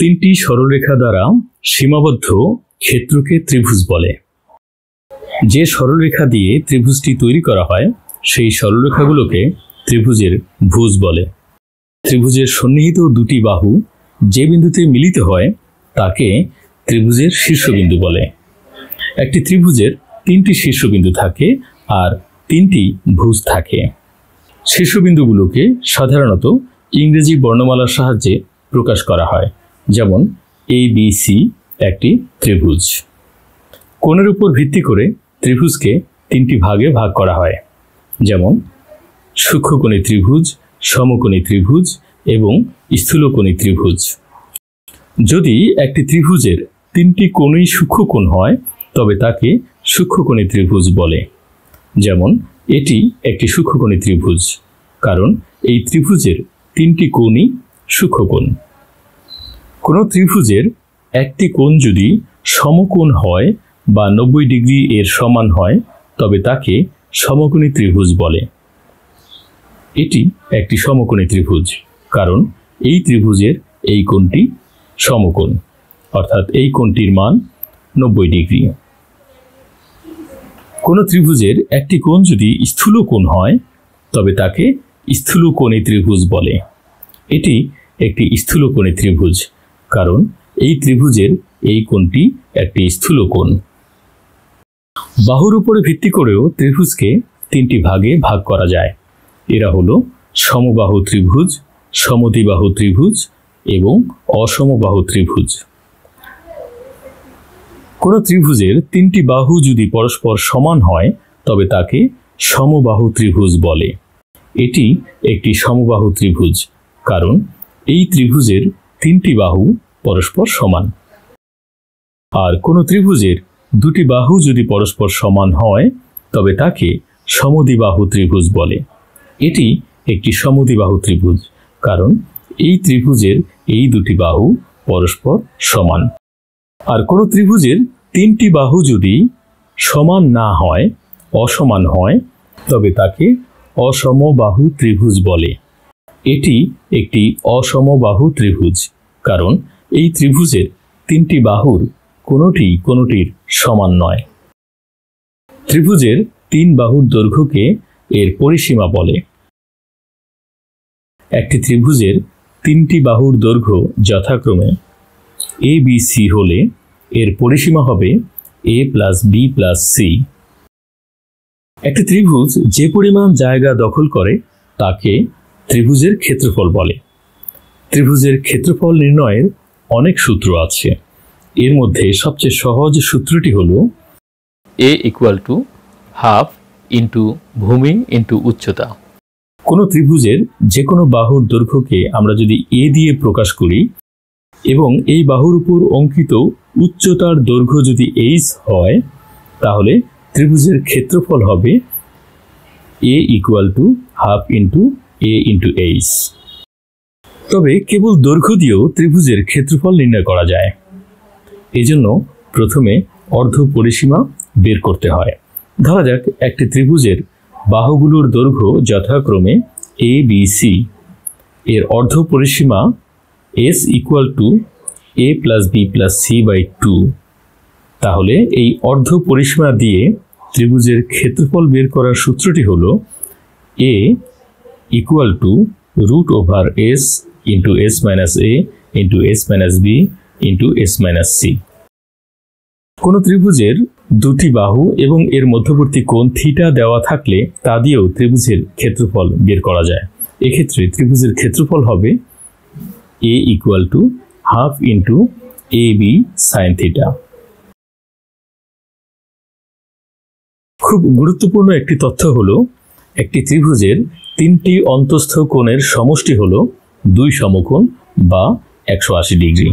তিনটি সরলরেখা দ্বারা সীমাবদ্ধ ক্ষেত্রকে ত্রিভুজ বলে। যে সরলরেখা দিয়ে ত্রিভুজটি তৈরি করা হয় সেই সরলরেখাগুলোকে ত্রিভুজের ভুজ বলে। ত্রিভুজের সন্নিহিত দুটি বাহু যে বিন্দুতে মিলিত হয় তাকে ত্রিভুজের শীর্ষবিন্দু বলে। একটি ত্রিভুজের তিনটি শীর্ষবিন্দু থাকে আর তিনটি ভুজ থাকে। শীর্ষবিন্দুগুলোকে সাধারণত ইংরেজি বর্ণমালার সাহায্যে প্রকাশ করা হয়, যেমন ABC একটি ত্রিভুজ। কোণের উপর ভিত্তি করে ত্রিভুজকে তিনটি ভাগে ভাগ করা হয়, যেমন সূক্ষ্মকোণী ত্রিভুজ, সমকোণী ত্রিভুজ এবং স্থূলকোণী ত্রিভুজ। যদি একটি ত্রিভুজের তিনটি কোণই সূক্ষ্মকোণ হয় তবে তাকে সূক্ষ্মকোণী ত্রিভুজ বলে। যেমন এটি একটি সূক্ষ্মকোণী ত্রিভুজ, কারণ এই ত্রিভুজের তিনটি কোণই সূক্ষ্মকোণ। কোনো ত্রিভুজের একটি কোণ যদি সমকোণ হয় বা 90 ডিগ্রি এর সমান হয় তবে তাকে সমকোণী ত্রিভুজ বলে। এটি একটি সমকোণী ত্রিভুজ, কারণ এই ত্রিভুজের এই কোণটি সমকোণ, অর্থাৎ এই কোণটির মান 90 ডিগ্রি। কোনো ত্রিভুজের একটি কোণ যদি স্থূলকোণ হয় তবে তাকে স্থূলকোণী ত্রিভুজ বলে। এটি একটি স্থূলকোণী ত্রিভুজ, কারণ এই ত্রিভুজের এই কোণটি একটি স্থূলকোণ। বাহুর উপরে ভিত্তি করেও ত্রিভুজকে তিনটি ভাগে ভাগ করা যায়। এরা হলো সমবাহু ত্রিভুজ, সমদ্বিবাহু ত্রিভুজ এবং অসমবাহু ত্রিভুজ। কোনো ত্রিভুজের তিনটি বাহু যদি পরস্পর সমান হয় তবে তাকে সমবাহু ত্রিভুজ বলে। এটি একটি সমবাহু ত্রিভুজ, কারণ এই ত্রিভুজের তিনটি বাহু পরস্পর সমান। আর কোনো ত্রিভুজের দুটি বাহু যদি পরস্পর সমান হয় তবে তাকে সমদ্বিবাহু ত্রিভুজ বলে। এটি একটি সমদ্বিবাহু ত্রিভুজ, কারণ এই ত্রিভুজের এই দুটি বাহু পরস্পর সমান। আর কোনো ত্রিভুজের তিনটি বাহু যদি সমান না হয়, অসমান হয়, তবে তাকে অসমবাহু ত্রিভুজ বলে। এটি একটি অসমবাহু ত্রিভুজ, কারণ এই ত্রিভুজের তিনটি বাহুর কোনোটির সমান নয়। ত্রিভুজের তিন বাহুর দৈর্ঘ্যকে এর পরিসীমা বলে। একটি ত্রিভুজের তিনটি বাহুর দৈর্ঘ্য যথাক্রমে ABC হলে এর পরিসীমা হবে A + B + C। একটি ত্রিভুজ যে পরিমাণ জায়গা দখল করে তাকে ত্রিভুজের ক্ষেত্রফল বলে। ত্রিভুজের ক্ষেত্রফল নির্ণয়ের অনেক সূত্র আছে। এর মধ্যে সবচেয়ে সহজ সূত্রটি হলো A = ½ × ভূমি × উচ্চতা। কোনো ত্রিভুজের যে কোনো বাহুর দৈর্ঘ্যকে আমরা যদি A দিয়ে প্রকাশ করি এবং এই বাহুর উপর অঙ্কিত উচ্চতার দৈর্ঘ্য যদি h হয় তাহলে ত্রিভুজের ক্ষেত্রফল হবে A = ½ × A × h। তবে কেবল দৈর্ঘ্য দিয়েও ত্রিভুজের ক্ষেত্রফল নির্ণয় করা যায়। এজন্য প্রথমে অর্ধ পরিসীমা বের করতে হয়। ধরা যাক একটি ত্রিভুজের বাহুগুলোর দৈর্ঘ্য যথাক্রমে ABC। এর অর্ধ পরিসীমা S = A + B + C/2। তাহলে এই অর্ধ পরিসীমা দিয়ে ত্রিভুজের ক্ষেত্রফল বের করার সূত্রটি হলো A = √S × S - A × S - B × S - C। কোনো ত্রিভুজের দুটি বাহু এবং এর মধ্যবর্তী কোণ θ দেওয়া থাকলে তা দিয়েও ত্রিভুজের ক্ষেত্রফল বের করা যায়। এক্ষেত্রে ত্রিভুজের ক্ষেত্রফল হবে A = ½ × AB sin θ। খুব গুরুত্বপূর্ণ একটি তথ্য হলো একটি ত্রিভুজের তিনটি অন্তঃস্থ কোণের সমষ্টি হলো 2 সমকোণ বা 180 ডিগ্রি।